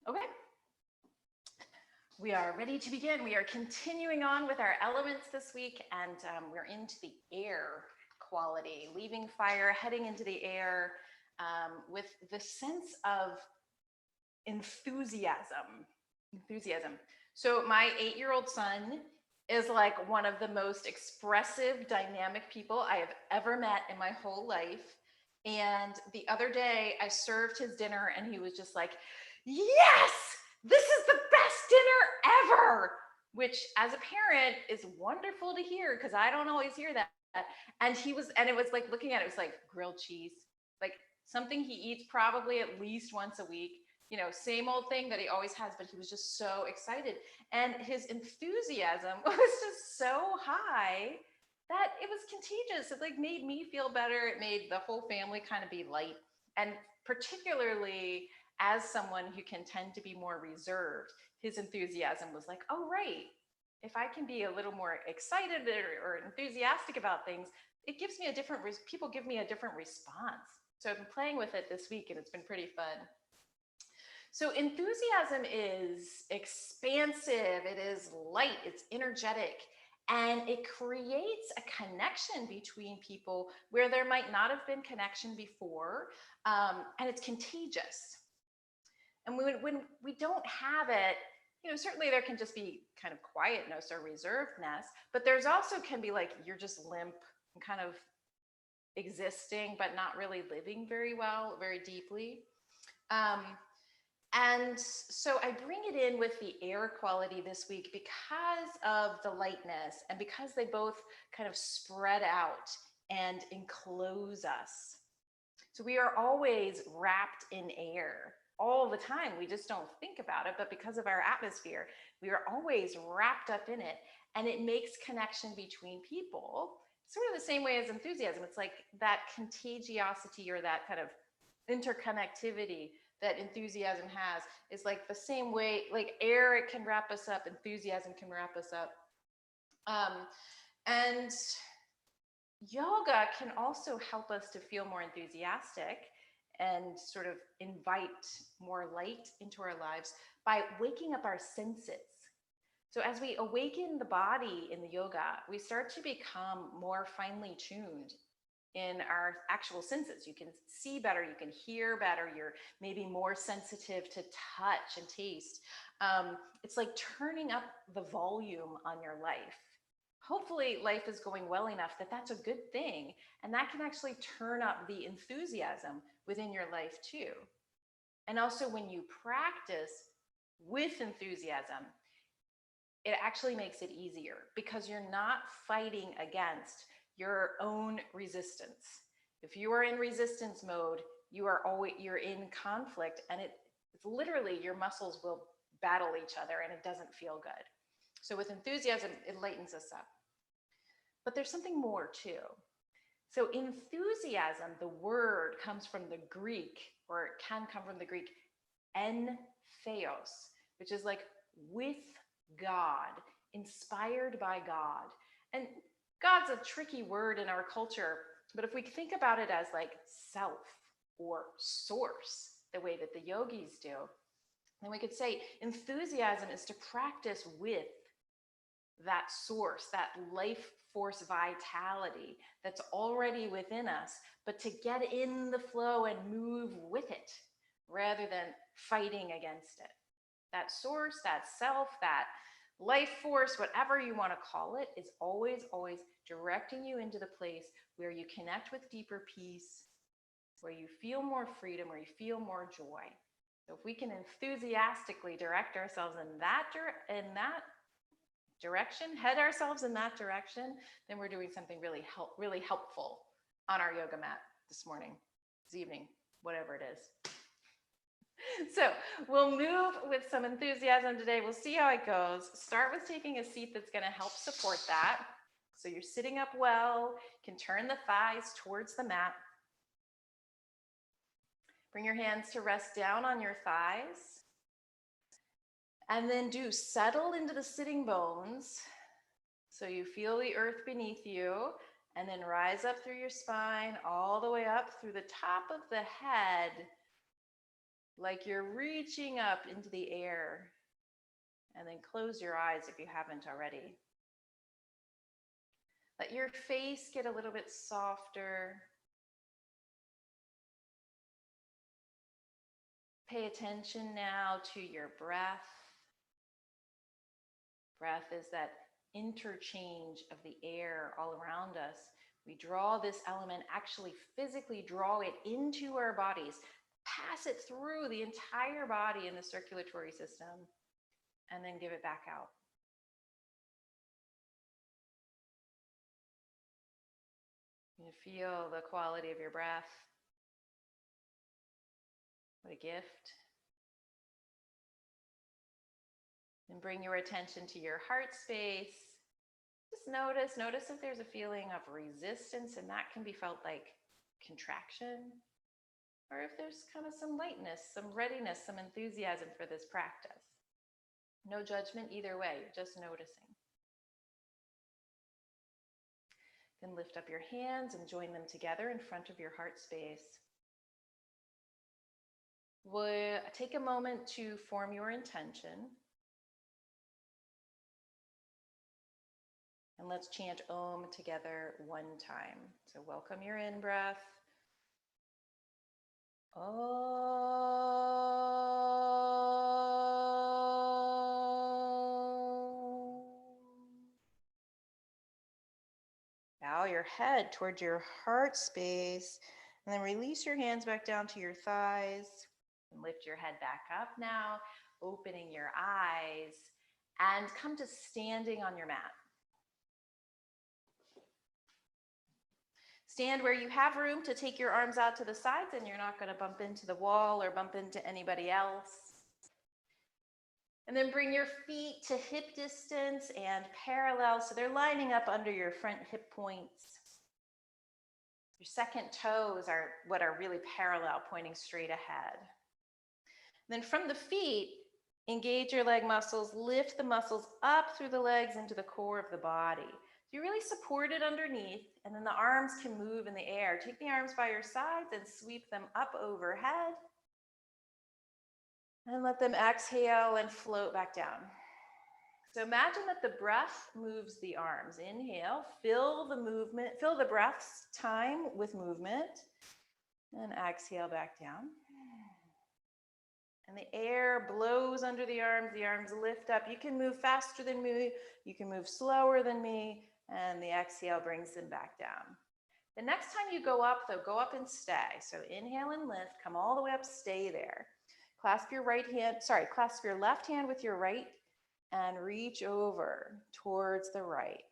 Okay, we are ready to begin. We are continuing on with our elements this week, and we're into the air quality, leaving fire, heading into the air with the sense of enthusiasm. Enthusiasm. So, my 8-year-old son is like one of the most expressive, dynamic people I have ever met in my whole life. And the other day, I served his dinner, and he was just like, "Yes, this is the best dinner ever," which as a parent is wonderful to hear because I don't always hear that. And it was like looking at it, it was like grilled cheese, like something he eats probably at least once a week, same old thing that he always has, but he was just so excited. And his enthusiasm was just so high that it was contagious. It like made me feel better. It made the whole family kind of be light. And particularly as someone who can tend to be more reserved, his enthusiasm was like, oh, right. If I can be a little more excited or enthusiastic about things, it gives me a different, people give me a different response. So I've been playing with it this week and it's been pretty fun. So enthusiasm is expansive, it is light, it's energetic, and it creates a connection between people where there might not have been connection before, and it's contagious. And when we don't have it, certainly there can just be kind of quietness or reservedness, but there's also can be like you're just limp and kind of existing, but not really living very well, very deeply. Um, and so I bring it in with the air quality this week because of the lightness and because they both kind of spread out and enclose us. So we are always wrapped in air all the time. We just don't think about it, but because of our atmosphere, we are always wrapped up in it. And it makes connection between people, sort of the same way as enthusiasm. It's like that contagiosity or that kind of interconnectivity that enthusiasm has is like the same way, like air, it can wrap us up, enthusiasm can wrap us up. And yoga can also help us to feel more enthusiastic and sort of invite more light into our lives by waking up our senses. So, as we awaken the body in the yoga, we start to become more finely tuned in our actual senses. You can see better, you can hear better, you're maybe more sensitive to touch and taste. It's like turning up the volume on your life. Hopefully, life is going well enough that that's a good thing, and that can actually turn up the enthusiasm within your life too. And also, when you practice with enthusiasm, it actually makes it easier because you're not fighting against your own resistance. If you are in resistance mode, you're in conflict, and it's literally your muscles will battle each other and it doesn't feel good. So with enthusiasm, it lightens us up. But there's something more too. So enthusiasm, the word comes from the Greek, or it can come from the Greek, en theos, which is like with God, inspired by God. And God's a tricky word in our culture, but if we think about it as like self or source, the way that the yogis do, then we could say enthusiasm is to practice with that source, that life force vitality that's already within us, but to get in the flow and move with it rather than fighting against it. That source, that self, that life force, whatever you want to call it, is always, always directing you into the place where you connect with deeper peace, where you feel more freedom, where you feel more joy. So if we can enthusiastically direct ourselves in that direction, head ourselves in that direction, then we're doing something really helpful on our yoga mat this morning, this evening, whatever it is. So we'll move with some enthusiasm today. We'll see how it goes. Start with taking a seat that's going to help support that. So you're sitting up well, you can turn the thighs towards the mat. Bring your hands to rest down on your thighs. And then do settle into the sitting bones. So you feel the earth beneath you, and then rise up through your spine, all the way up through the top of the head, like you're reaching up into the air. And then close your eyes if you haven't already. Let your face get a little bit softer. Pay attention now to your breath. Breath is that interchange of the air all around us. We draw this element, actually physically draw it into our bodies, pass it through the entire body in the circulatory system, and then give it back out. You feel the quality of your breath. What a gift. And bring your attention to your heart space. Just notice if there's a feeling of resistance, and that can be felt like contraction, or if there's kind of some lightness, some readiness, some enthusiasm for this practice. No judgment either way, you're just noticing. Then lift up your hands and join them together in front of your heart space. We'll take a moment to form your intention. And let's chant Om together one time. So welcome your in-breath. Om. Bow your head towards your heart space, and then release your hands back down to your thighs. And lift your head back up now, opening your eyes, and come to standing on your mat. Stand where you have room to take your arms out to the sides, and you're not going to bump into the wall or bump into anybody else. And then bring your feet to hip distance and parallel, so they're lining up under your front hip points. Your second toes are what are really parallel, pointing straight ahead. Then from the feet, engage your leg muscles, lift the muscles up through the legs into the core of the body. So you're really supported underneath, and then the arms can move in the air. Take the arms by your sides and sweep them up overhead. And let them exhale and float back down. So imagine that the breath moves the arms. Inhale, fill the movement, fill the breath's time with movement, and exhale back down. And the air blows under the arms lift up. You can move faster than me, you can move slower than me, and the exhale brings them back down. The next time you go up, though, go up and stay. So inhale and lift, come all the way up, stay there. Clasp your left hand with your right and reach over towards the right.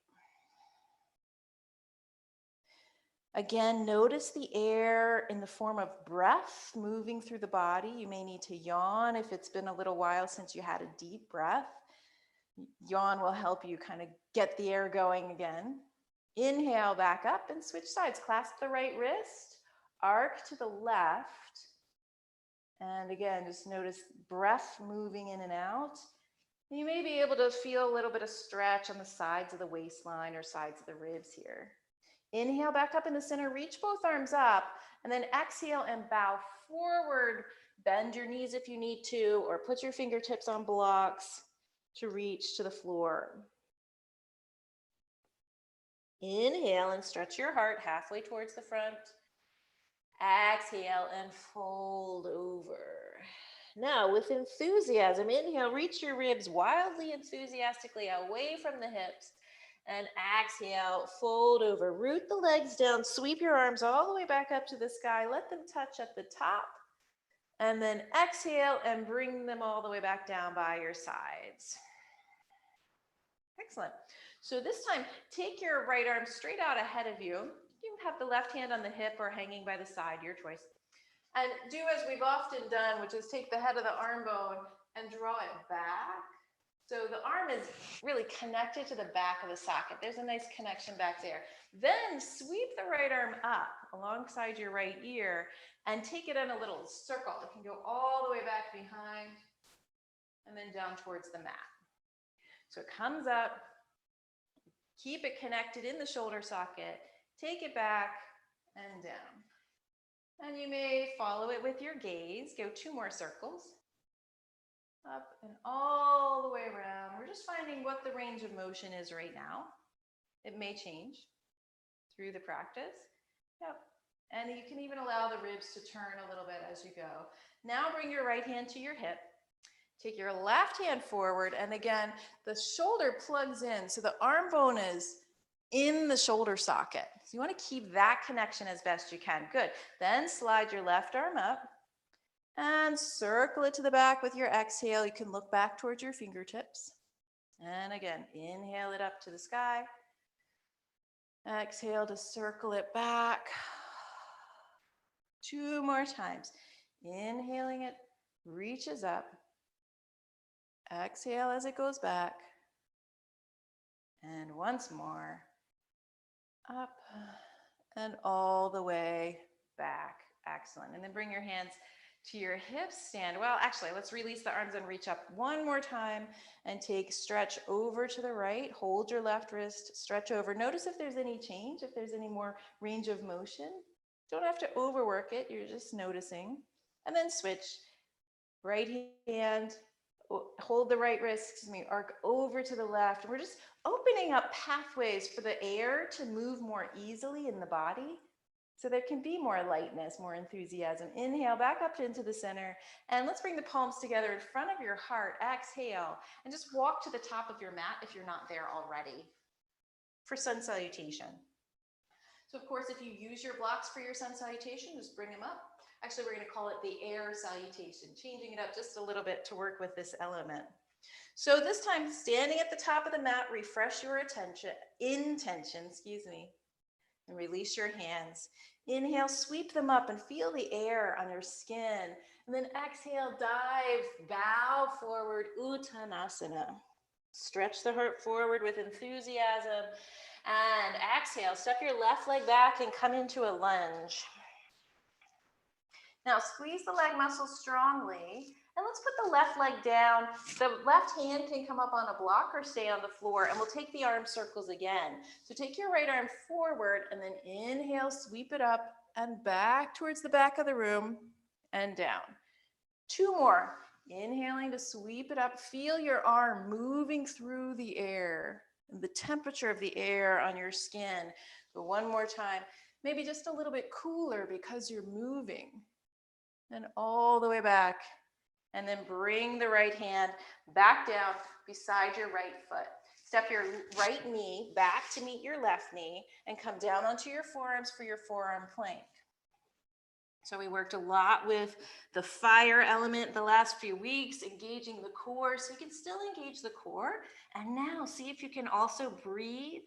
Again, notice the air in the form of breath moving through the body. You may need to yawn if it's been a little while since you had a deep breath. Yawn will help you kind of get the air going again. Inhale back up and switch sides. Clasp the right wrist, arc to the left. And again, just notice breath moving in and out. You may be able to feel a little bit of stretch on the sides of the waistline or sides of the ribs here. Inhale back up in the center, reach both arms up, and then exhale and bow forward. Bend your knees if you need to, or put your fingertips on blocks to reach to the floor. Inhale and stretch your heart halfway towards the front. Exhale and fold over. Now, with enthusiasm, inhale, reach your ribs wildly, enthusiastically away from the hips. And exhale, fold over. Root the legs down, sweep your arms all the way back up to the sky. Let them touch at the top. And then exhale and bring them all the way back down by your sides. Excellent. So this time, take your right arm straight out ahead of you. You can have the left hand on the hip or hanging by the side, your choice. And do as we've often done, which is take the head of the arm bone and draw it back. So the arm is really connected to the back of the socket. There's a nice connection back there. Then sweep the right arm up alongside your right ear and take it in a little circle. It can go all the way back behind and then down towards the mat. So it comes up, keep it connected in the shoulder socket, take it back and down. And you may follow it with your gaze. Go 2 more circles. Up and all the way around. We're just finding what the range of motion is right now. It may change through the practice. Yep. And you can even allow the ribs to turn a little bit as you go. Now bring your right hand to your hip. Take your left hand forward, and again, the shoulder plugs in, so the arm bone is in the shoulder socket. So you want to keep that connection as best you can. Good. Then slide your left arm up and circle it to the back with your exhale. You can look back towards your fingertips. And again, inhale it up to the sky. Exhale to circle it back. 2 more times. Inhaling it reaches up. Exhale as it goes back. And once more. Up and all the way back. Excellent. And then bring your hands to your hips. Stand. Well, actually, let's release the arms and reach up one more time and take stretch over to the right. Hold your left wrist, stretch over. Notice if there's any change, if there's any more range of motion. Don't have to overwork it. You're just noticing. And then switch. Right hand, hold the right wrist, arc over to the left. And we're just opening up pathways for the air to move more easily in the body. So there can be more lightness, more enthusiasm. Inhale back up into the center. And let's bring the palms together in front of your heart. Exhale. And just walk to the top of your mat if you're not there already for sun salutation. So of course, if you use your blocks for your sun salutation, just bring them up. Actually, we're going to call it the air salutation, changing it up just a little bit to work with this element. So this time, standing at the top of the mat, refresh your intention, and release your hands. Inhale, sweep them up and feel the air on your skin. And then exhale, dive, bow forward, Uttanasana. Stretch the heart forward with enthusiasm. And exhale, step your left leg back and come into a lunge. Now squeeze the leg muscles strongly, and let's put the left leg down. The left hand can come up on a block or stay on the floor, and we'll take the arm circles again. So take your right arm forward, and then inhale, sweep it up and back towards the back of the room and down. 2 more. Inhaling to sweep it up. Feel your arm moving through the air, and the temperature of the air on your skin. So 1 more time. Maybe just a little bit cooler because you're moving. And all the way back. And then bring the right hand back down beside your right foot. Step your right knee back to meet your left knee and come down onto your forearms for your forearm plank. So we worked a lot with the fire element the last few weeks, engaging the core, so you can still engage the core. And now see if you can also breathe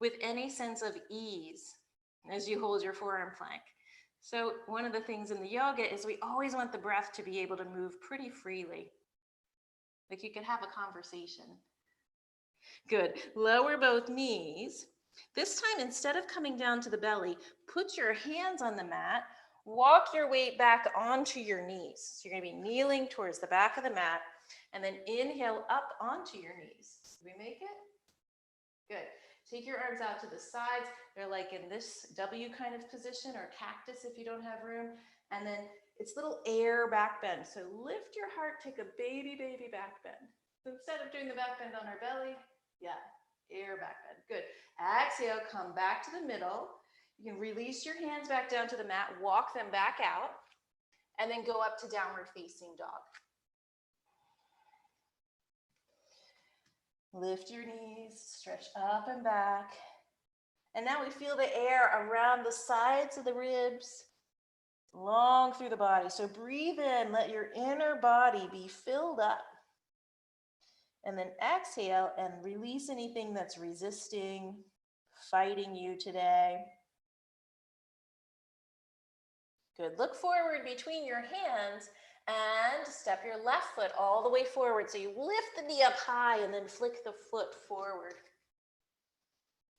with any sense of ease as you hold your forearm plank. So one of the things in the yoga is we always want the breath to be able to move pretty freely. Like you could have a conversation. Good. Lower both knees. This time, instead of coming down to the belly, put your hands on the mat, walk your weight back onto your knees. So you're going to be kneeling towards the back of the mat, and then inhale up onto your knees. Did we make it? Good. Take your arms out to the sides. They're like in this W kind of position, or cactus if you don't have room. And then it's little air back bend. So lift your heart, take a baby back bend. So instead of doing the back bend on our belly, air back bend. Good. Exhale, come back to the middle. You can release your hands back down to the mat, walk them back out, and then go up to downward facing dog. Lift your knees, stretch up and back. And now we feel the air around the sides of the ribs, long through the body. So breathe in, let your inner body be filled up. And then exhale and release anything that's resisting, fighting you today. Good. Look forward between your hands and step your left foot all the way forward. So you lift the knee up high and then flick the foot forward.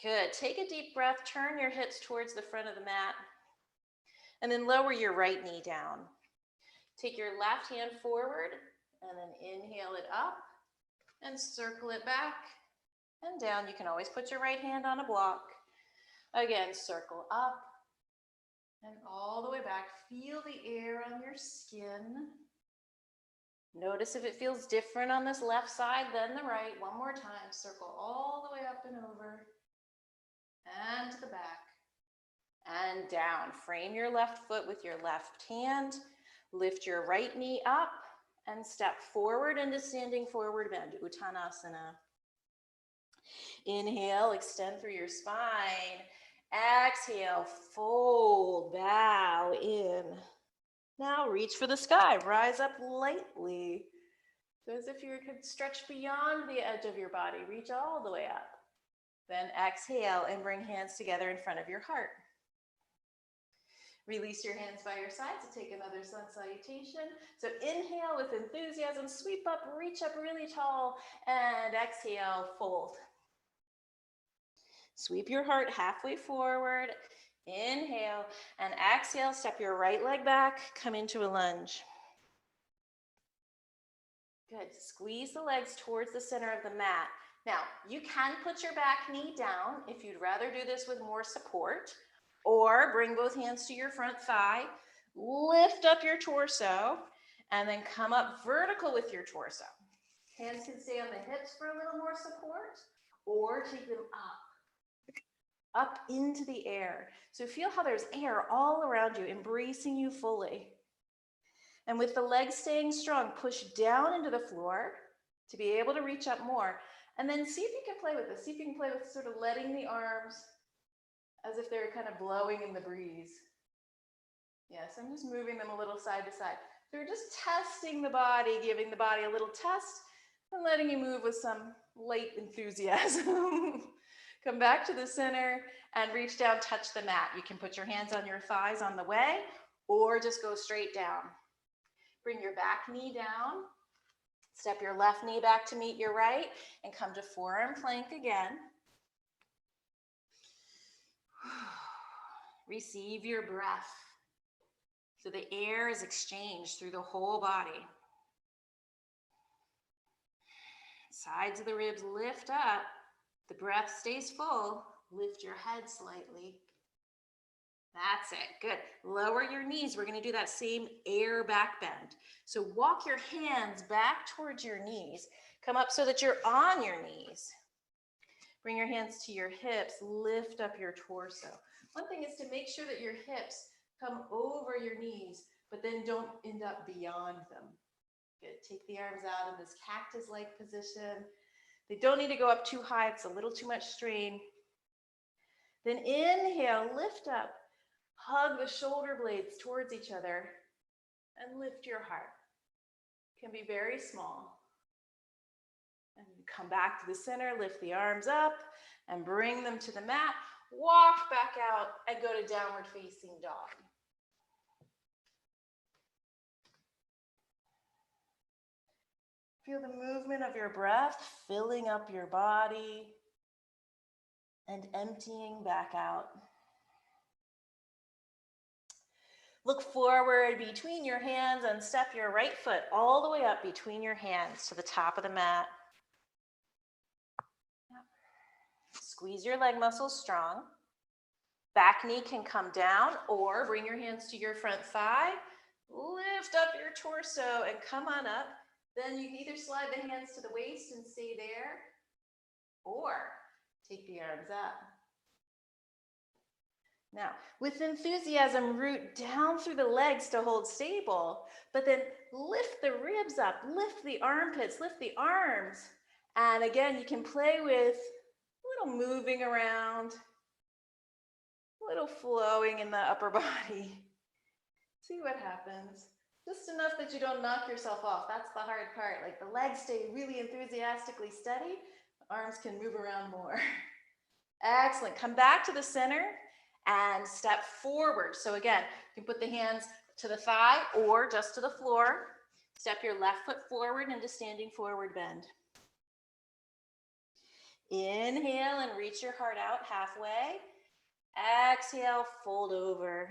Good. Take a deep breath. Turn your hips towards the front of the mat. And then lower your right knee down. Take your left hand forward and then inhale it up and circle it back and down. You can always put your right hand on a block. Again, circle up And all the way back. Feel the air on your skin. Notice if it feels different on this left side than the right. One more time. Circle all the way up and over. And to the back. And down. Frame your left foot with your left hand. Lift your right knee up and step forward into standing forward bend, Uttanasana. Inhale, extend through your spine. Exhale, fold, bow in. Now reach for the sky, rise up lightly. So as if you could stretch beyond the edge of your body, reach all the way up. Then exhale and bring hands together in front of your heart. Release your hands by your side to take another sun salutation. So inhale with enthusiasm, sweep up, reach up really tall, and exhale, fold. Sweep your heart halfway forward, inhale, and exhale, step your right leg back, come into a lunge. Good, squeeze the legs towards the center of the mat. Now, you can put your back knee down if you'd rather do this with more support. Or bring both hands to your front thigh, lift up your torso, and then come up vertical with your torso. Hands can stay on the hips for a little more support, or take them up into the air. So feel how there's air all around you, embracing you fully. And with the legs staying strong, push down into the floor to be able to reach up more. And then see if you can play with this. See if you can play with sort of letting the arms as if they're kind of blowing in the breeze. Yes, I'm just moving them a little side to side. So we're just testing the body, giving the body a little test, and letting you move with some light enthusiasm. Come back to the center and reach down, touch the mat. You can put your hands on your thighs on the way, or just go straight down. Bring your back knee down. Step your left knee back to meet your right, and come to forearm plank again. Receive your breath. So the air is exchanged through the whole body. Sides of the ribs lift up. The breath stays full. Lift your head slightly. That's it. Good. Lower your knees. We're going to do that same air back bend. So walk your hands back towards your knees. Come up so that you're on your knees. Bring your hands to your hips. Lift up your torso. One thing is to make sure that your hips come over your knees, but then don't end up beyond them. Good. Take the arms out in this cactus-like position. They don't need to go up too high. It's a little too much strain. Then inhale, lift up. Hug the shoulder blades towards each other and lift your heart. It can be very small. And come back to the center, lift the arms up and bring them to the mat. Walk back out and go to downward facing dog. Feel the movement of your breath filling up your body and emptying back out. Look forward between your hands and step your right foot all the way up between your hands to the top of the mat. Squeeze your leg muscles strong. Back knee can come down or bring your hands to your front thigh. Lift up your torso and come on up. Then you can either slide the hands to the waist and stay there, or take the arms up. Now, with enthusiasm, root down through the legs to hold stable, but then lift the ribs up, lift the armpits, lift the arms. And again, you can play with a little moving around, a little flowing in the upper body. See what happens. Just enough that you don't knock yourself off. That's the hard part. Like the legs stay really enthusiastically steady, the arms can move around more. Excellent. Come back to the center and step forward. So again, you can put the hands to the thigh or just to the floor. Step your left foot forward into standing forward bend. Inhale and reach your heart out halfway. Exhale, fold over.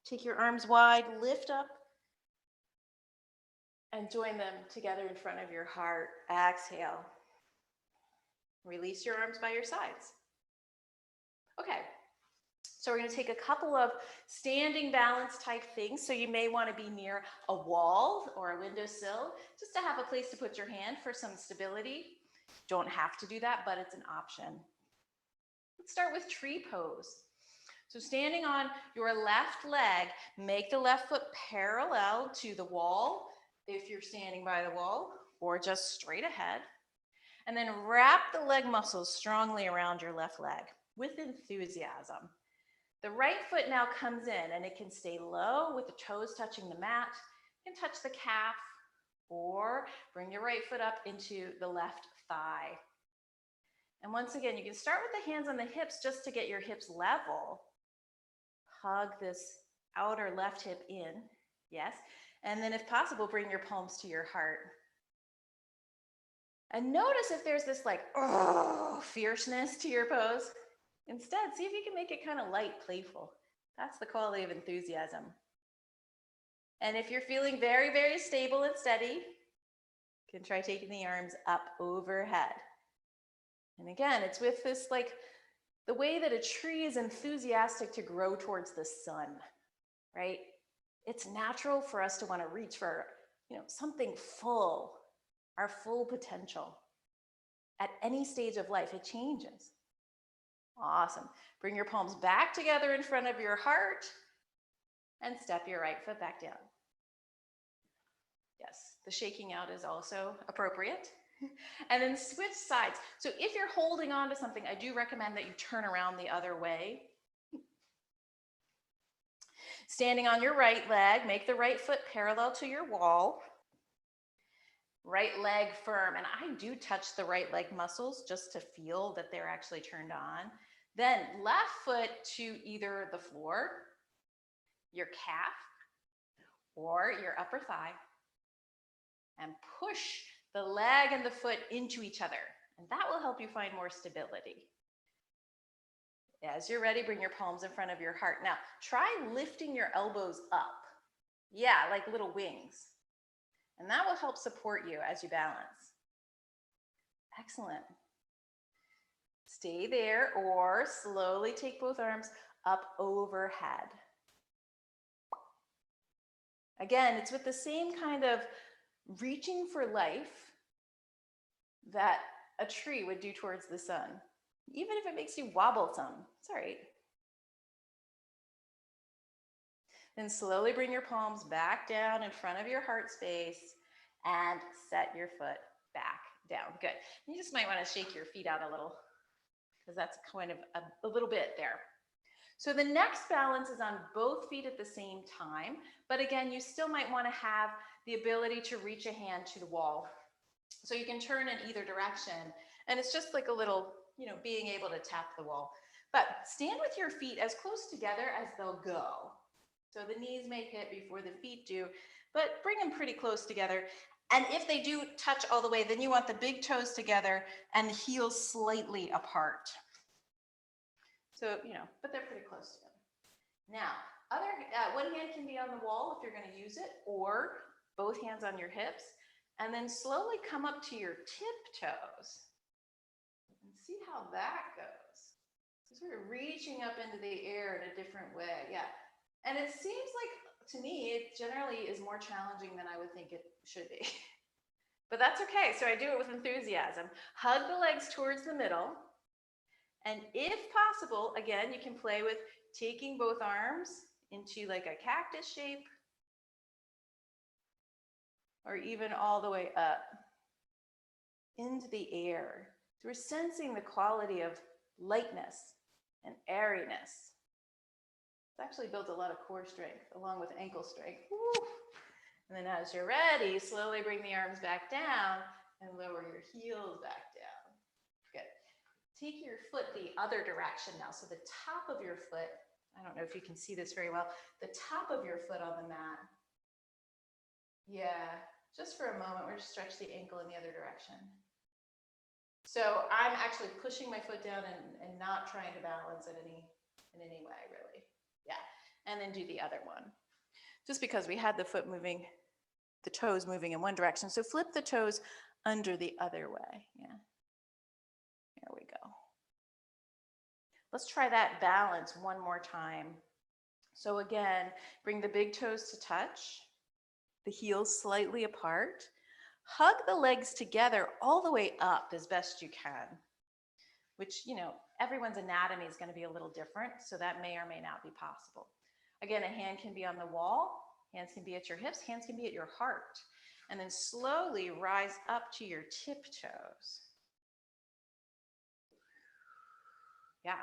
Take your arms wide, lift up, and join them together in front of your heart. Exhale. Release your arms by your sides. Okay, So we're going to take a couple of standing balance type things. So you may want to be near a wall or a windowsill just to have a place to put your hand for some stability. Don't have to do that, but it's an option. Let's start with tree pose. So standing on your left leg, make the left foot parallel to the wall if you're standing by the wall, or just straight ahead. And then wrap the leg muscles strongly around your left leg with enthusiasm. The right foot now comes in and it can stay low with the toes touching the mat. You can touch the calf or bring your right foot up into the left thigh. And once again, you can start with the hands on the hips just to get your hips level. Hug this outer left hip in, yes. And then if possible, bring your palms to your heart. And notice if there's this like, oh, fierceness to your pose. Instead, see if you can make it kind of light, playful. That's the quality of enthusiasm. And if you're feeling very, very stable and steady, you can try taking the arms up overhead. And again, it's with this like the way that a tree is enthusiastic to grow towards the sun, right? It's natural for us to want to reach for, something full, our full potential. At any stage of life, it changes. Awesome. Bring your palms back together in front of your heart and step your right foot back down. Yes, the shaking out is also appropriate. And then switch sides. So if you're holding on to something, I do recommend that you turn around the other way. Standing on your right leg, make the right foot parallel to your wall. Right leg firm, and I do touch the right leg muscles just to feel that they're actually turned on. Then left foot to either the floor, your calf, or your upper thigh, and push the leg and the foot into each other, and that will help you find more stability. As you're ready, bring your palms in front of your heart. Now, try lifting your elbows up. Yeah, like little wings. And that will help support you as you balance. Excellent. Stay there or slowly take both arms up overhead. Again, it's with the same kind of reaching for life that a tree would do towards the sun. Even if it makes you wobble some, it's all right. Then slowly bring your palms back down in front of your heart space and set your foot back down. Good. You just might want to shake your feet out a little because that's kind of a little bit there. So the next balance is on both feet at the same time, but again, you still might want to have the ability to reach a hand to the wall. So you can turn in either direction, and it's just like a little, being able to tap the wall. But stand with your feet as close together as they'll go. So the knees may hit before the feet do, but bring them pretty close together. And if they do touch all the way, then you want the big toes together and the heels slightly apart. So, but they're pretty close together. Now, one hand can be on the wall if you're going to use it, or both hands on your hips, and then slowly come up to your tiptoes and see how that goes. So sort of reaching up into the air in a different way. Yeah. And it seems like, to me, it generally is more challenging than I would think it should be. But that's okay. So I do it with enthusiasm. Hug the legs towards the middle. And if possible, again, you can play with taking both arms into like a cactus shape, or even all the way up into the air. So we're sensing the quality of lightness and airiness. It's actually built a lot of core strength along with ankle strength. Woo. And then as you're ready, slowly bring the arms back down and lower your heels back down. Good. Take your foot the other direction now. So the top of your foot, I don't know if you can see this very well, the top of your foot on the mat. Yeah, just for a moment, we're just stretch the ankle in the other direction. So I'm actually pushing my foot down and not trying to balance it in any way, really. Yeah, and then do the other one. Just because we had the foot moving, the toes moving in one direction. So flip the toes under the other way. Yeah. There we go. Let's try that balance one more time. So again, bring the big toes to touch, the heels slightly apart. Hug the legs together all the way up as best you can, which, everyone's anatomy is going to be a little different, so that may or may not be possible. Again, a hand can be on the wall, hands can be at your hips, hands can be at your heart. And then slowly rise up to your tiptoes. Yeah,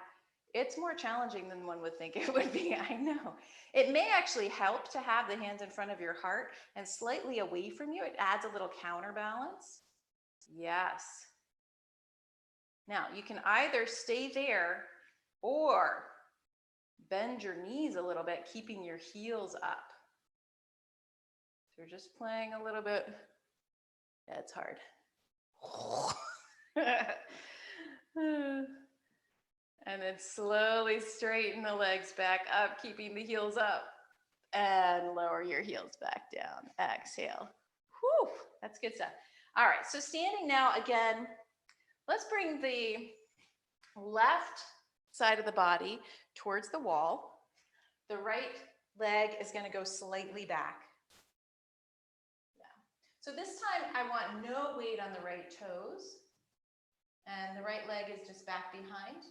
it's more challenging than one would think it would be, I know. It may actually help to have the hands in front of your heart and slightly away from you. It adds a little counterbalance. Yes. Now, you can either stay there or bend your knees a little bit, keeping your heels up. So you're just playing a little bit. Yeah, it's hard. And then slowly straighten the legs back up, keeping the heels up. And lower your heels back down. Exhale. Whew, that's good stuff. All right, so standing now again, let's bring the left side of the body towards the wall. The right leg is going to go slightly back. Yeah. So this time I want no weight on the right toes. And the right leg is just back behind.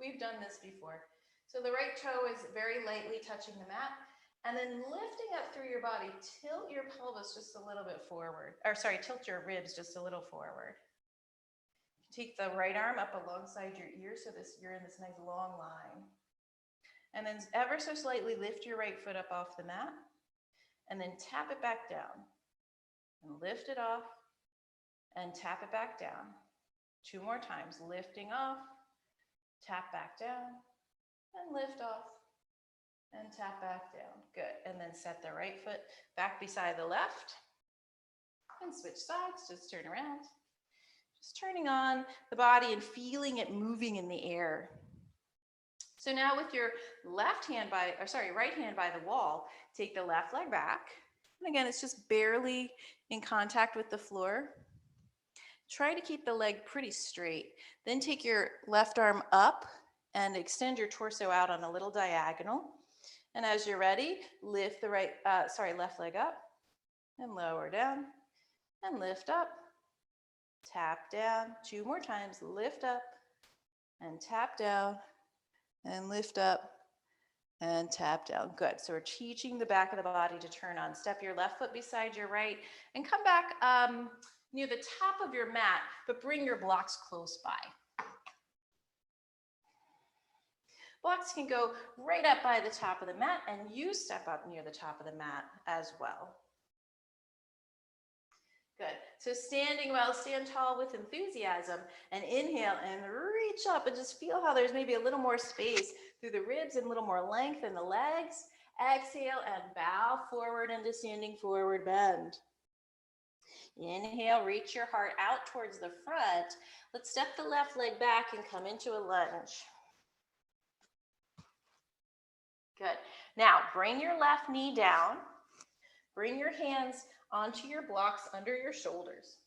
We've done this before. So the right toe is very lightly touching the mat. And then lifting up through your body, tilt your pelvis just a little bit forward. Or sorry, tilt your ribs just a little forward. Take the right arm up alongside your ear so you're in this nice long line. And then ever so slightly lift your right foot up off the mat. And then tap it back down. And lift it off. And tap it back down. 2 more times, lifting off, tap back down, and lift off, and tap back down. Good. And then set the right foot back beside the left, and switch sides, just turn around. Just turning on the body and feeling it moving in the air. So now with your right hand by the wall, take the left leg back. And again, it's just barely in contact with the floor. Try to keep the leg pretty straight. Then take your left arm up and extend your torso out on a little diagonal. And as you're ready, lift the left leg up and lower down and lift up, tap down. 2 more times, lift up and tap down and lift up and tap down. Good. So we're teaching the back of the body to turn on. Step your left foot beside your right and come back near the top of your mat, but bring your blocks close by. Blocks can go right up by the top of the mat, and you step up near the top of the mat as well. Good. So standing well, stand tall with enthusiasm, and inhale and reach up and just feel how there's maybe a little more space through the ribs and a little more length in the legs. Exhale and bow forward into standing forward bend. Inhale, reach your heart out towards the front. Let's step the left leg back and come into a lunge. Good. Now, bring your left knee down. Bring your hands onto your blocks under your shoulders.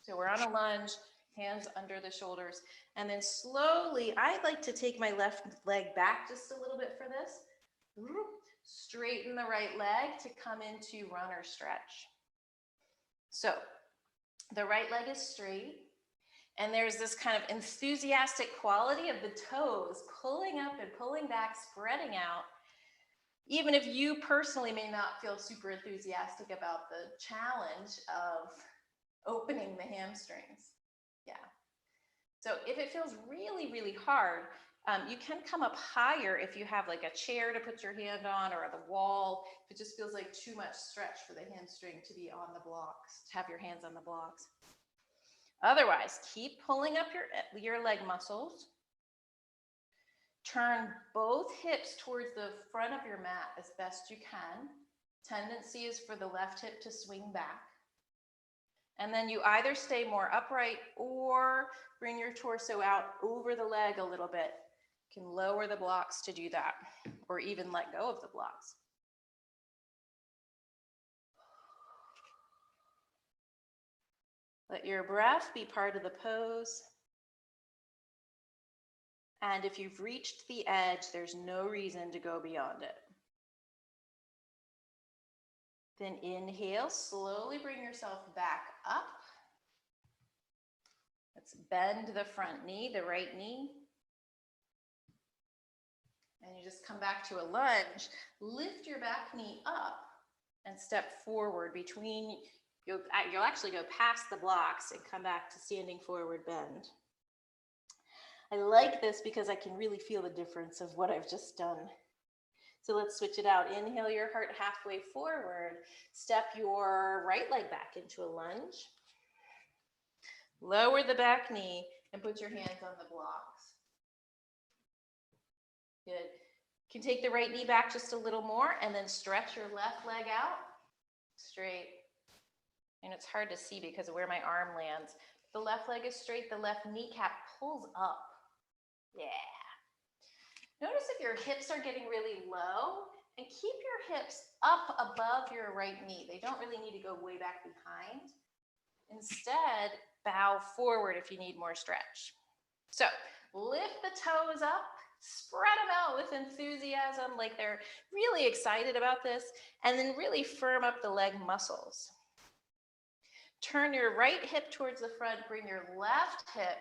So we're on a lunge, hands under the shoulders. And then slowly, I like to take my left leg back just a little bit for this. Straighten the right leg to come into runner stretch. So the right leg is straight, and there's this kind of enthusiastic quality of the toes pulling up and pulling back, spreading out, even if you personally may not feel super enthusiastic about the challenge of opening the hamstrings. Yeah. So if it feels really, really hard, you can come up higher if you have like a chair to put your hand on or the wall. If it just feels like too much stretch for the hamstring to be on the blocks, to have your hands on the blocks. Otherwise, keep pulling up your leg muscles. Turn both hips towards the front of your mat as best you can. Tendency is for the left hip to swing back. And then you either stay more upright or bring your torso out over the leg a little bit. You can lower the blocks to do that, or even let go of the blocks. Let your breath be part of the pose. And if you've reached the edge, there's no reason to go beyond it. Then inhale, slowly bring yourself back up. Let's bend the front knee, the right knee. And you just come back to a lunge. Lift your back knee up and step forward between, you'll actually go past the blocks and come back to standing forward bend. I like this because I can really feel the difference of what I've just done. So let's switch it out. Inhale your heart halfway forward. Step your right leg back into a lunge. Lower the back knee and put your hands on the blocks. Good. You can take the right knee back just a little more and then stretch your left leg out straight. And it's hard to see because of where my arm lands. The left leg is straight, the left kneecap pulls up. Yeah. Notice if your hips are getting really low, and keep your hips up above your right knee. They don't really need to go way back behind. Instead, bow forward if you need more stretch. So lift the toes up, spread them out with enthusiasm, like they're really excited about this, and then really firm up the leg muscles. Turn your right hip towards the front, bring your left hip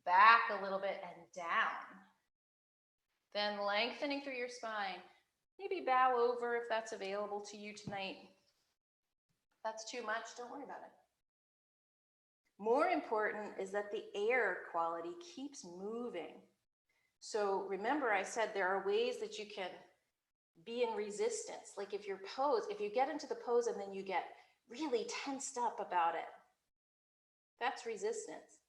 back a little bit and down. Then lengthening through your spine. Maybe bow over if that's available to you tonight. If that's too much, don't worry about it. More important is that the air quality keeps moving. So remember I said there are ways that you can be in resistance. Like if you get into the pose and then you get really tensed up about it, that's resistance.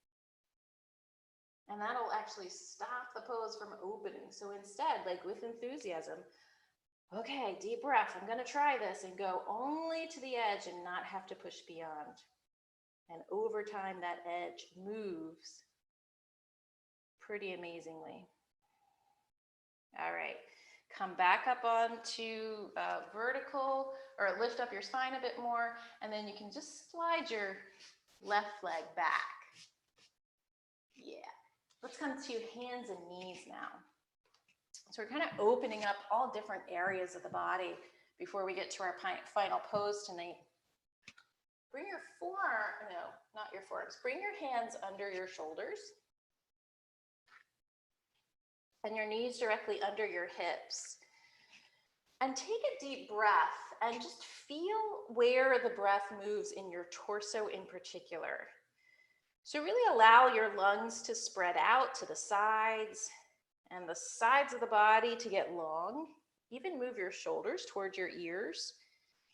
And that'll actually stop the pose from opening. So instead, like with enthusiasm, okay, deep breath, I'm gonna try this and go only to the edge and not have to push beyond. And over time, that edge moves pretty amazingly. All right, come back up onto vertical, or lift up your spine a bit more, and then you can just slide your left leg back. Yeah. Let's come to hands and knees now. So we're kind of opening up all different areas of the body before we get to our final pose tonight. Bring your Bring your hands under your shoulders and your knees directly under your hips. And take a deep breath and just feel where the breath moves in your torso in particular. So really allow your lungs to spread out to the sides and the sides of the body to get long. Even move your shoulders towards your ears.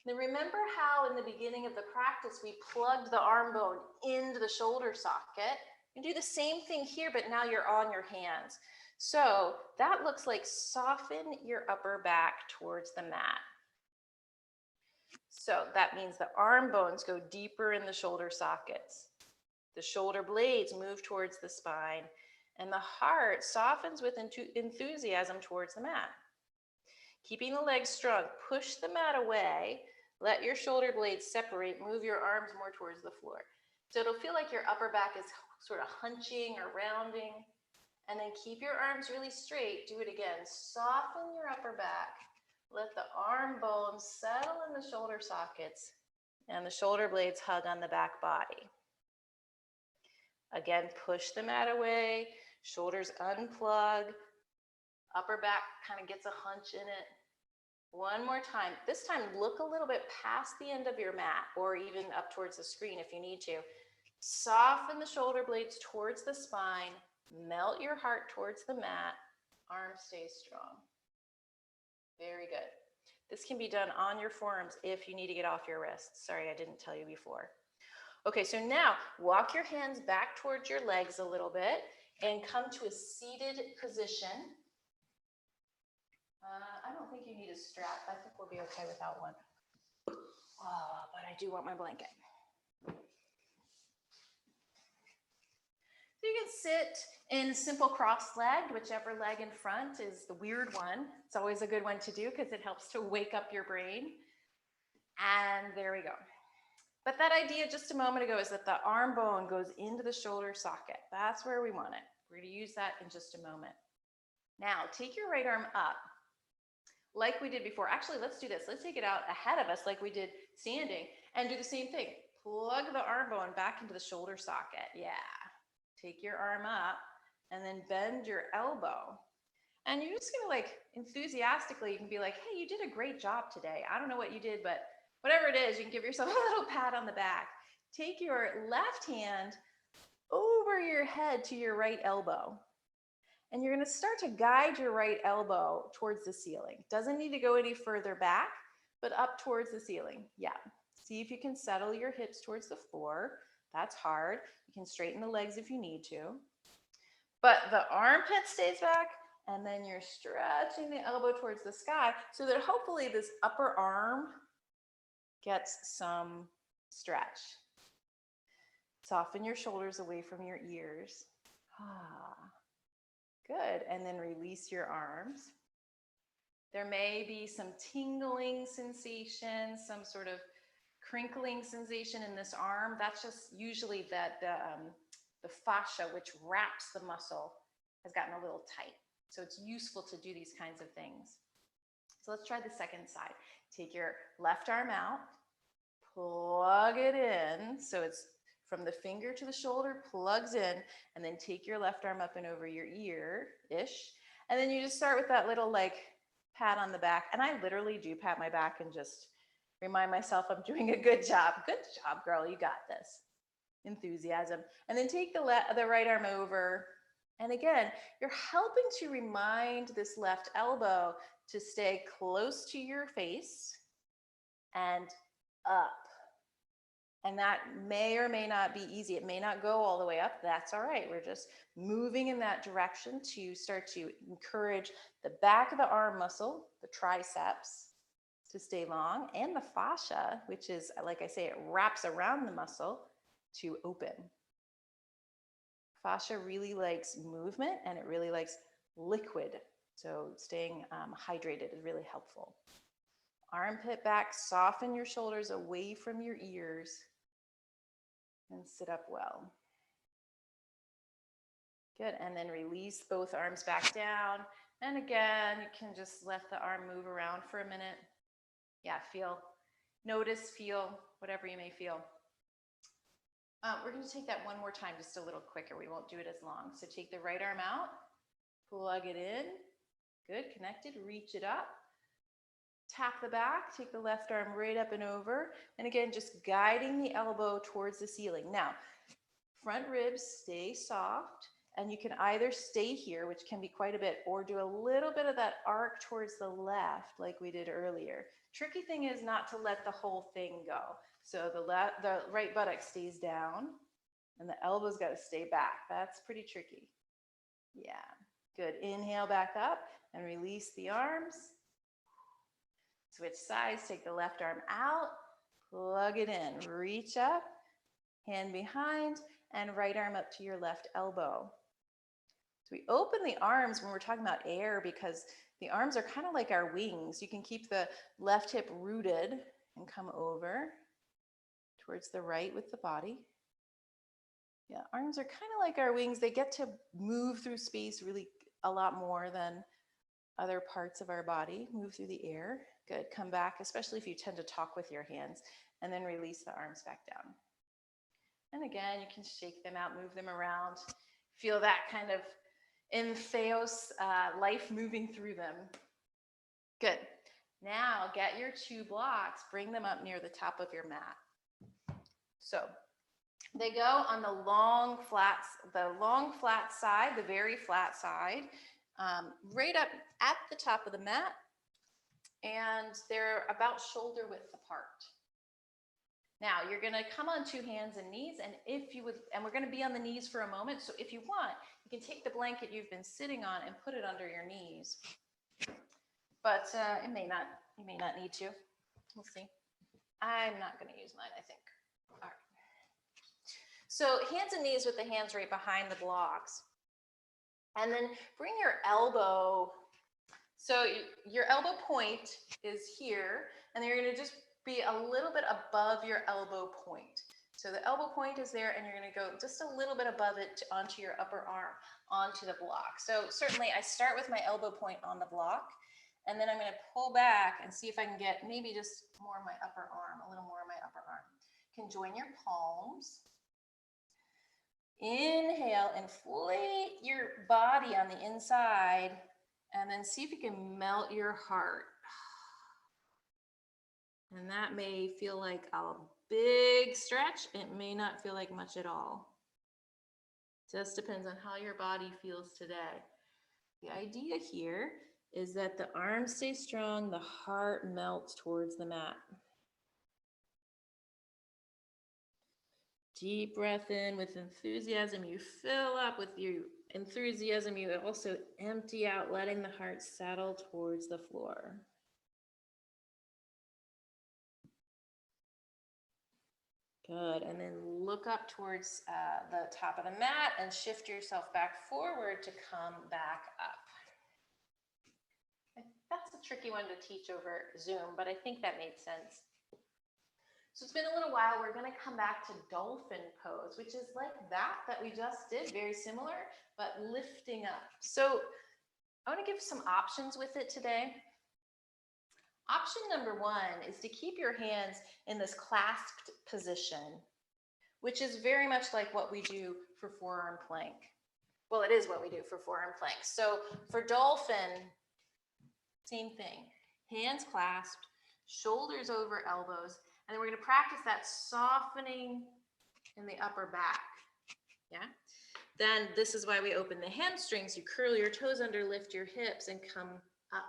Then remember how in the beginning of the practice we plugged the arm bone into the shoulder socket. You do the same thing here, but now you're on your hands. So that looks like soften your upper back towards the mat. So that means the arm bones go deeper in the shoulder sockets. The shoulder blades move towards the spine, and the heart softens with enthusiasm towards the mat. Keeping the legs strong, push the mat away, let your shoulder blades separate, move your arms more towards the floor. So it'll feel like your upper back is sort of hunching or rounding, and then keep your arms really straight. Do it again. Soften your upper back. Let the arm bones settle in the shoulder sockets, and the shoulder blades hug on the back body. Again, push the mat away, shoulders unplug, upper back kind of gets a hunch in it. One more time. This time, look a little bit past the end of your mat or even up towards the screen if you need to. Soften the shoulder blades towards the spine, melt your heart towards the mat, arms stay strong. Very good. This can be done on your forearms if you need to get off your wrists. Sorry, I didn't tell you before. Okay, so now walk your hands back towards your legs a little bit and come to a seated position. I don't think you need a strap. I think we'll be okay without one. Oh, but I do want my blanket. So you can sit in simple cross-legged, whichever leg in front is the weird one. It's always a good one to do because it helps to wake up your brain. And there we go. But that idea just a moment ago is that the arm bone goes into the shoulder socket. That's where we want it. We're going to use that in just a moment. Now take your right arm up like we did before. Actually, let's do this. Let's take it out ahead of us like we did standing and do the same thing. Plug the arm bone back into the shoulder socket. Yeah. Take your arm up and then bend your elbow. And you're just gonna like enthusiastically, you can be like, hey, you did a great job today. I don't know what you did, but whatever it is, you can give yourself a little pat on the back. Take your left hand over your head to your right elbow. And you're going to start to guide your right elbow towards the ceiling. Doesn't need to go any further back, but up towards the ceiling. Yeah. See if you can settle your hips towards the floor. That's hard. You can straighten the legs if you need to. But the armpit stays back, and then you're stretching the elbow towards the sky so that hopefully this upper arm gets some stretch. Soften your shoulders away from your ears. Good, and then release your arms. There may be some tingling sensation, some sort of crinkling sensation in this arm. That's just usually that the fascia, which wraps the muscle, has gotten a little tight. So it's useful to do these kinds of things. So let's try the second side. Take your left arm out, plug it in. So it's from the finger to the shoulder, plugs in, and then take your left arm up and over your ear-ish. And then you just start with that little like pat on the back. And I literally do pat my back and just remind myself I'm doing a good job. Good job, girl, you got this. Enthusiasm. And then take the right arm over. And again, you're helping to remind this left elbow to stay close to your face and up. And that may or may not be easy. It may not go all the way up. That's all right. We're just moving in that direction to start to encourage the back of the arm muscle, the triceps, to stay long, and the fascia, which is, like I say, it wraps around the muscle, to open. Fascia really likes movement, and it really likes liquid. So staying hydrated is really helpful. Armpit back, soften your shoulders away from your ears, and sit up well. Good, and then release both arms back down. And again, you can just let the arm move around for a minute. Yeah, notice, feel, whatever you may feel. We're going to take that one more time, just a little quicker. We won't do it as long. So take the right arm out, plug it in. Good, connected, reach it up. Tap the back, take the left arm right up and over. And again, just guiding the elbow towards the ceiling. Now, front ribs stay soft, and you can either stay here, which can be quite a bit, or do a little bit of that arc towards the left like we did earlier. Tricky thing is not to let the whole thing go. So the right buttock stays down, and the elbow's got to stay back. That's pretty tricky. Yeah, good. Inhale back up and release the arms. Switch sides, take the left arm out, plug it in, reach up, hand behind, and right arm up to your left elbow. So we open the arms when we're talking about air because the arms are kind of like our wings. You can keep the left hip rooted and come over towards the right with the body. Yeah, arms are kind of like our wings. They get to move through space really a lot more than other parts of our body, move through the air. Good, come back, especially if you tend to talk with your hands, and then release the arms back down. And again, you can shake them out, move them around, feel that kind of entheos, life moving through them. Good. Now get your 2 blocks, bring them up near the top of your mat. So they go on the long flat side, the very flat side, right up at the top of the mat, and they're about shoulder width apart. Now you're going to come on 2 hands and knees, and we're going to be on the knees for a moment. So if you want, you can take the blanket you've been sitting on and put it under your knees. But you may not need to. We'll see. I'm not going to use mine, I think. All right. So hands and knees with the hands right behind the blocks. And then bring your elbow. So your elbow point is here, and then you're going to just be a little bit above your elbow point. So the elbow point is there, and you're going to go just a little bit above it onto your upper arm, onto the block. So certainly I start with my elbow point on the block, and then I'm going to pull back and see if I can get maybe just more of my upper arm, a little more of my upper arm. You can join your palms. Inhale, inflate your body on the inside, and then see if you can melt your heart. And that may feel like a big stretch. It may not feel like much at all. Just depends on how your body feels today. The idea here is that the arms stay strong, the heart melts towards the mat. Deep breath in with enthusiasm. You fill up with your enthusiasm. You also empty out, letting the heart settle towards the floor. Good, and then look up towards the top of the mat and shift yourself back forward to come back up. That's a tricky one to teach over Zoom, but I think that made sense. So it's been a little while. We're going to come back to dolphin pose, which is like that we just did, very similar, but lifting up. So I want to give some options with it today. Option number one is to keep your hands in this clasped position, which is very much like what we do for forearm plank. Well, it is what we do for forearm plank. So for dolphin, same thing. Hands clasped, shoulders over elbows, and then we're going to practice that softening in the upper back. Yeah. Then this is why we open the hamstrings. You curl your toes under, lift your hips, and come up.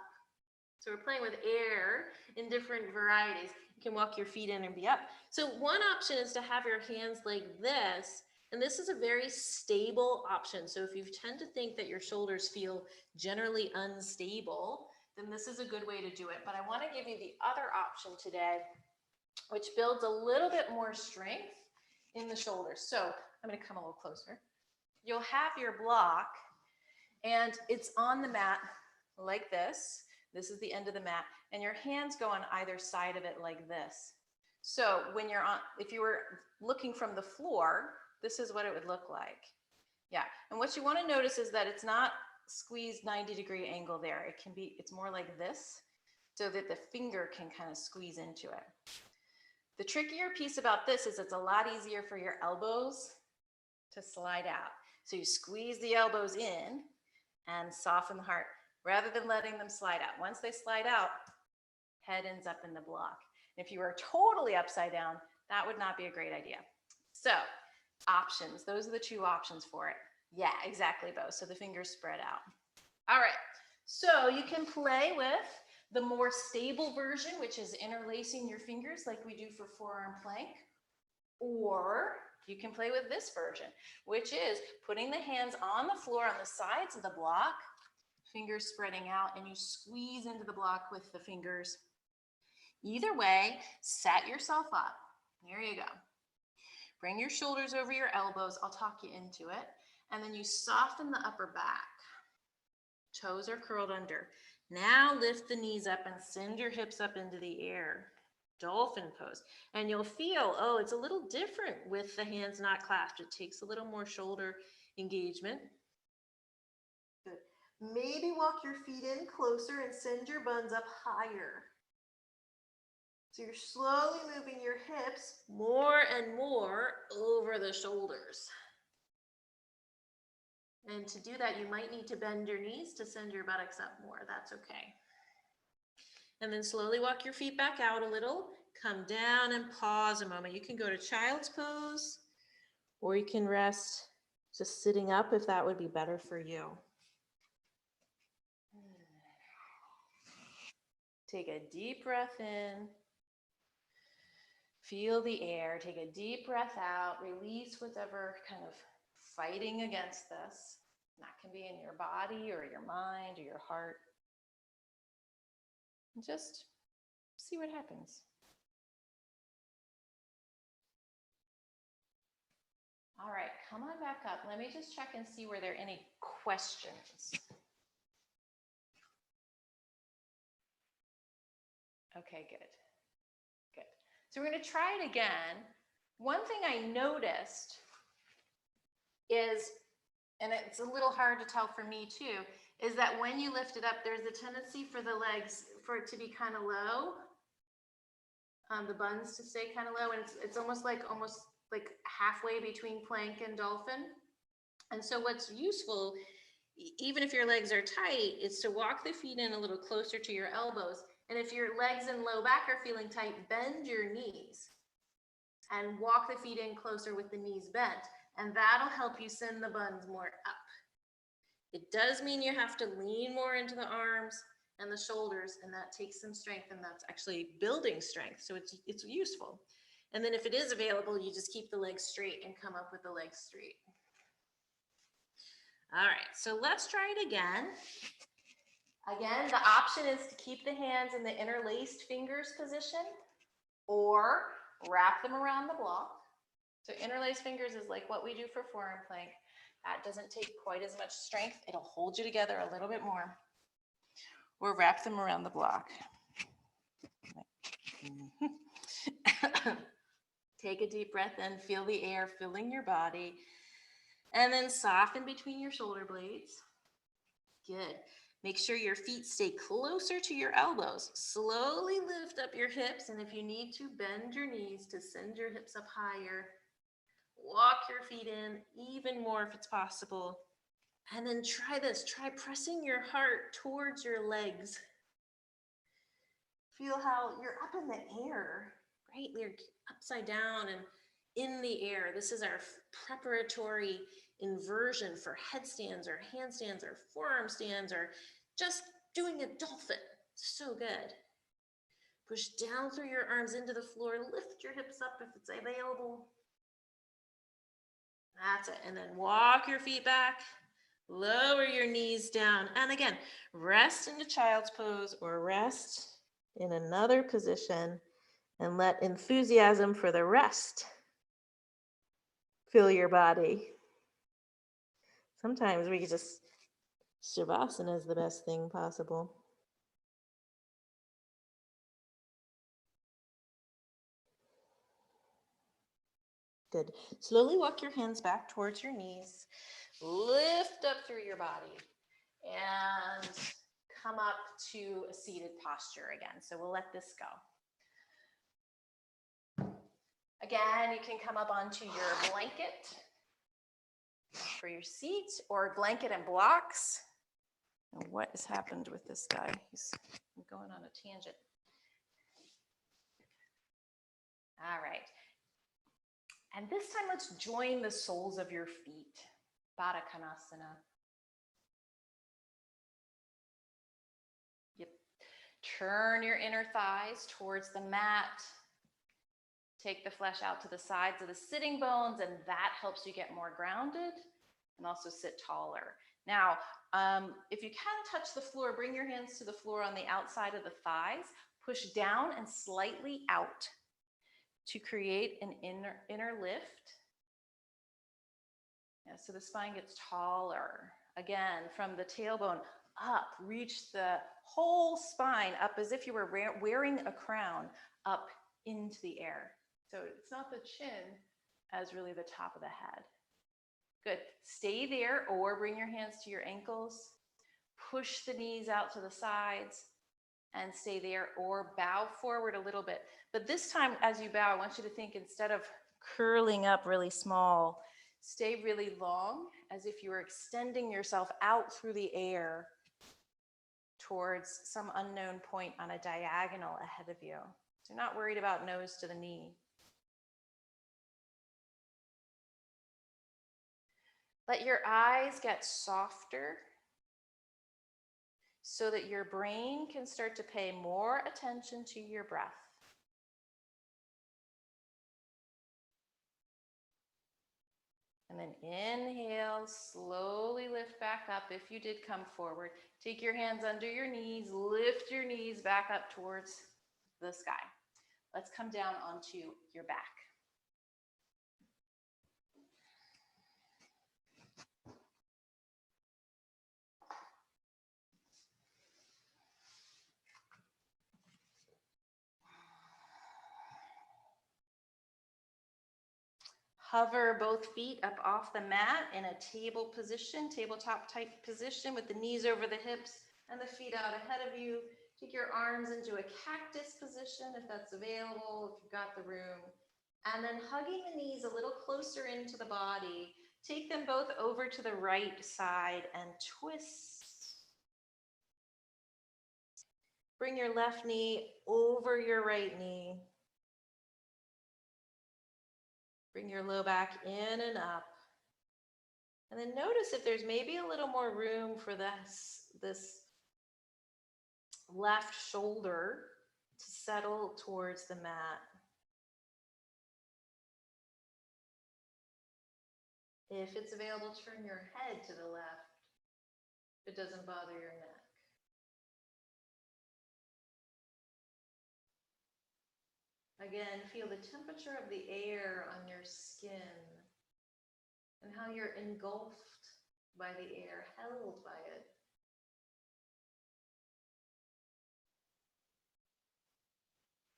So we're playing with air in different varieties. You can walk your feet in and be up. So one option is to have your hands like this, and this is a very stable option. So if you tend to think that your shoulders feel generally unstable, then this is a good way to do it. But I want to give you the other option today, which builds a little bit more strength in the shoulders. So I'm going to come a little closer. You'll have your block, and it's on the mat like this. This is the end of the mat, and your hands go on either side of it like this. So when you're on, if you were looking from the floor, this is what it would look like. Yeah, and what you want to notice is that it's not squeezed 90-degree angle there. It can be, it's more like this, so that the finger can kind of squeeze into it. The trickier piece about this is it's a lot easier for your elbows to slide out. So you squeeze the elbows in and soften the heart, rather than letting them slide out. Once they slide out, head ends up in the block. If you were totally upside down, that would not be a great idea. So options, those are the two options for it. Yeah, exactly, Bo. So the fingers spread out. All right, so you can play with the more stable version, which is interlacing your fingers like we do for forearm plank, or you can play with this version, which is putting the hands on the floor on the sides of the block, fingers spreading out, and you squeeze into the block with the fingers. Either way, set yourself up. There you go. Bring your shoulders over your elbows. I'll talk you into it. And then you soften the upper back. Toes are curled under. Now lift the knees up and send your hips up into the air. Dolphin pose. And you'll feel, oh, it's a little different with the hands not clasped. It takes a little more shoulder engagement. Good. Maybe walk your feet in closer and send your buns up higher. So you're slowly moving your hips more and more over the shoulders. And to do that, you might need to bend your knees to send your buttocks up more. That's okay. And then slowly walk your feet back out a little. Come down and pause a moment. You can go to child's pose, or you can rest just sitting up if that would be better for you. Take a deep breath in. Feel the air. Take a deep breath out. Release whatever kind of fighting against this. That can be in your body or your mind or your heart. And just see what happens. All right, come on back up. Let me just check and see were there any questions. Okay, good. Good. So we're going to try it again, One thing I noticed is, and it's a little hard to tell for me too, is that when you lift it up, there's a tendency for the legs for it to be kind of low, the buns to stay kind of low, and it's almost like halfway between plank and dolphin. And so what's useful, even if your legs are tight, is to walk the feet in a little closer to your elbows. And if your legs and low back are feeling tight, bend your knees and walk the feet in closer with the knees bent. And that'll help you send the buns more up. It does mean you have to lean more into the arms and the shoulders, and that takes some strength, and that's actually building strength. So it's useful. And then if it is available, you just keep the legs straight and come up with the legs straight. All right, so let's try it again. Again, the option is to keep the hands in the interlaced fingers position or wrap them around the block. So interlaced fingers is like what we do for forearm plank. That doesn't take quite as much strength. It'll hold you together a little bit more. Or wrap them around the block. Take a deep breath in, feel the air filling your body, and then soften between your shoulder blades. Good. Make sure your feet stay closer to your elbows. Slowly lift up your hips, and if you need to, bend your knees to send your hips up higher. Walk your feet in even more if it's possible. And then try this. Try pressing your heart towards your legs. Feel how you're up in the air, right? You're upside down and in the air. This is our preparatory inversion for headstands or handstands or forearm stands or just doing a dolphin. So good. Push down through your arms into the floor. Lift your hips up if it's available. That's it. And then walk your feet back. Lower your knees down. And again, rest into child's pose or rest in another position and let enthusiasm for the rest fill your body. Sometimes we just, Shavasana is the best thing possible. Good. Slowly walk your hands back towards your knees. Lift up through your body and come up to a seated posture again. So we'll let this go. Again, you can come up onto your blanket for your seat or blanket and blocks. Now, what has happened with this guy? He's going on a tangent. All right. And this time, let's join the soles of your feet. Baddha Konasana. Yep. Turn your inner thighs towards the mat. Take the flesh out to the sides of the sitting bones, and that helps you get more grounded and also sit taller. Now, if you can touch the floor, bring your hands to the floor on the outside of the thighs. Push down and slightly out to create an inner lift. Yeah, so the spine gets taller. Again, from the tailbone up, reach the whole spine up as if you were wearing a crown up into the air. So it's not the chin as really the top of the head. Good. Stay there or bring your hands to your ankles. Push the knees out to the sides and stay there or bow forward a little bit. But this time as you bow, I want you to think instead of curling up really small, stay really long as if you were extending yourself out through the air towards some unknown point on a diagonal ahead of you. So you're not worried about nose to the knee. Let your eyes get softer so that your brain can start to pay more attention to your breath. And then inhale, slowly lift back up. If you did come forward, take your hands under your knees, lift your knees back up towards the sky. Let's come down onto your back. Hover both feet up off the mat in a table position, tabletop type position with the knees over the hips and the feet out ahead of you. Take your arms into a cactus position if that's available, if you've got the room. And then hugging the knees a little closer into the body. Take them both over to the right side and twist. Bring your left knee over your right knee. Bring your low back in and up. And then notice if there's maybe a little more room for this left shoulder to settle towards the mat. If it's available, turn your head to the left if it doesn't bother your neck. Again, feel the temperature of the air on your skin and how you're engulfed by the air, held by it.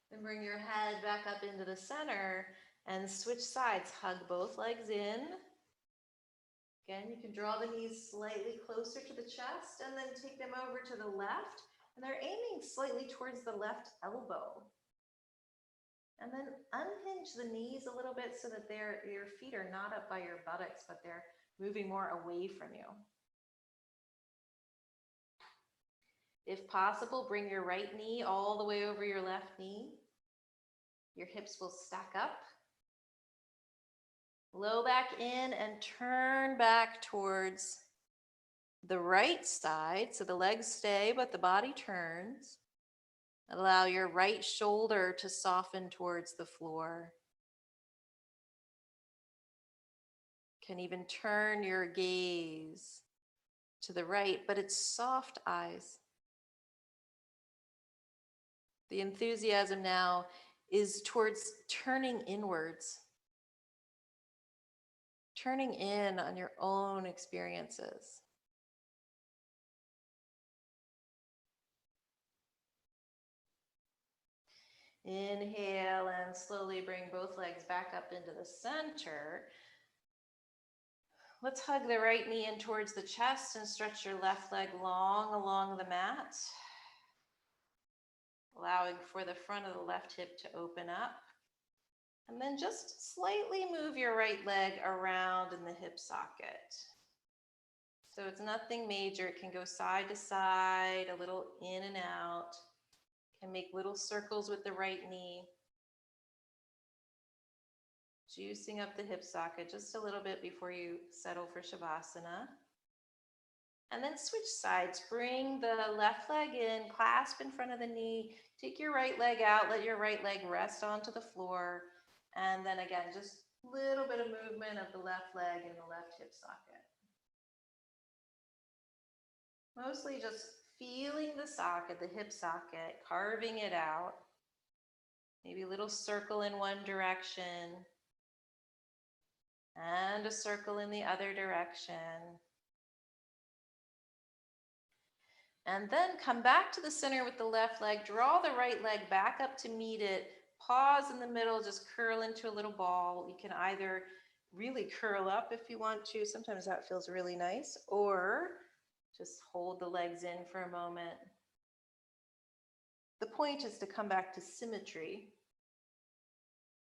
Then bring your head back up into the center and switch sides. Hug both legs in. Again, you can draw the knees slightly closer to the chest and then take them over to the left. And they're aiming slightly towards the left elbow. And then unhinge the knees a little bit so that your feet are not up by your buttocks, but they're moving more away from you. If possible, bring your right knee all the way over your left knee. Your hips will stack up. Low back in and turn back towards the right side. So the legs stay, but the body turns. Allow your right shoulder to soften towards the floor. Can even turn your gaze to the right, but it's soft eyes. The enthusiasm now is towards turning inwards, turning in on your own experiences. Inhale and slowly bring both legs back up into the center. Let's hug the right knee in towards the chest and stretch your left leg long along the mat, allowing for the front of the left hip to open up. And then just slightly move your right leg around in the hip socket. So it's nothing major. It can go side to side, a little in and out. Can make little circles with the right knee. Juicing up the hip socket just a little bit before you settle for Shavasana. And then switch sides. Bring the left leg in, clasp in front of the knee. Take your right leg out, let your right leg rest onto the floor. And then again, just a little bit of movement of the left leg and the left hip socket. Mostly just feeling the socket, the hip socket, carving it out. Maybe a little circle in one direction. And a circle in the other direction. And then come back to the center with the left leg, draw the right leg back up to meet it, pause in the middle, just curl into a little ball. You can either really curl up if you want to, sometimes that feels really nice, or just hold the legs in for a moment. The point is to come back to symmetry.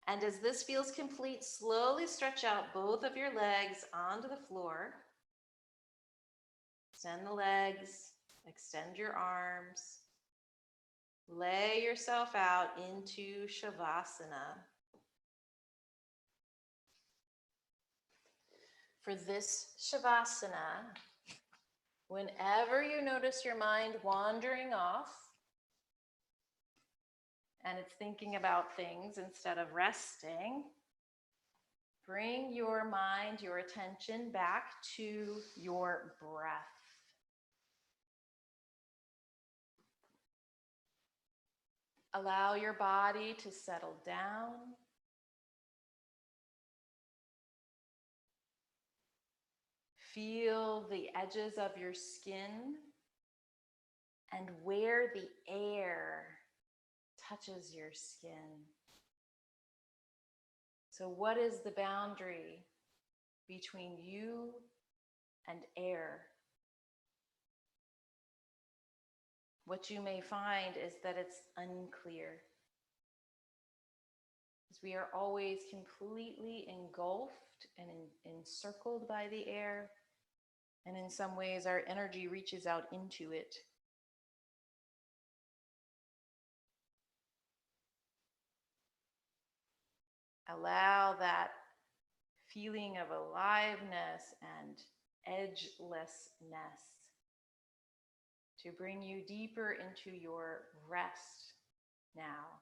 And as this feels complete, slowly stretch out both of your legs onto the floor. Extend the legs, extend your arms. Lay yourself out into Shavasana. For this Shavasana, whenever you notice your mind wandering off, and it's thinking about things instead of resting, bring your mind, your attention back to your breath. Allow your body to settle down. Feel the edges of your skin and where the air touches your skin. So, what is the boundary between you and air? What you may find is that it's unclear, because we are always completely engulfed and encircled by the air, and in some ways our energy reaches out into it. Allow that feeling of aliveness and edgelessness to bring you deeper into your rest now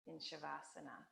in Shavasana.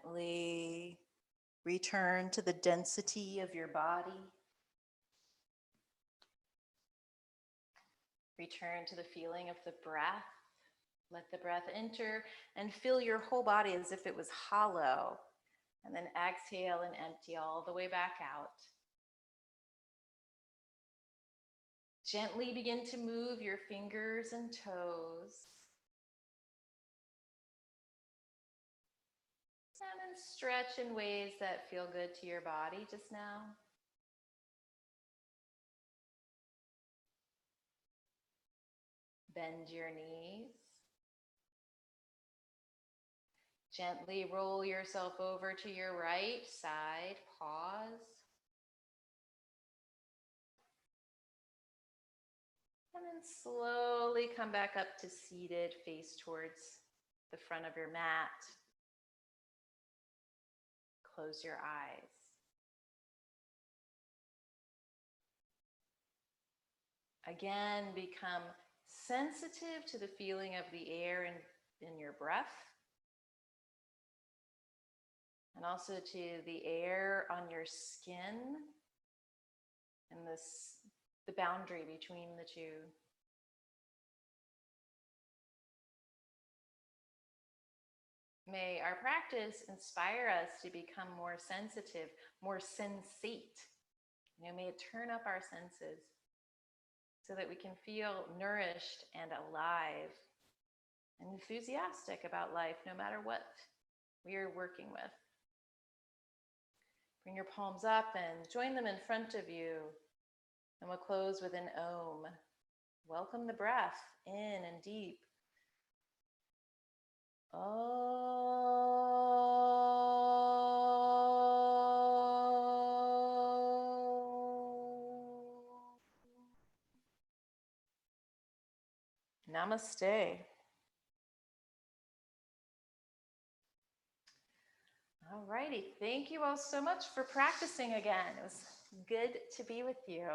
Gently return to the density of your body. Return to the feeling of the breath. Let the breath enter and fill your whole body as if it was hollow. And then exhale and empty all the way back out. Gently begin to move your fingers and toes. And then stretch in ways that feel good to your body just now. Bend your knees. Gently roll yourself over to your right side. Pause. And And slowly come back up to seated, face towards the front of your mat. Close your eyes. Again, become sensitive to the feeling of the air in your breath, and also to the air on your skin and the boundary between the two. May our practice inspire us to become more sensitive, more sensate. May it turn up our senses so that we can feel nourished and alive and enthusiastic about life, no matter what we are working with. Bring your palms up and join them in front of you. And we'll close with an Om. Welcome the breath in and deep. Namaste. All righty. Thank you all so much for practicing again. It was good to be with you.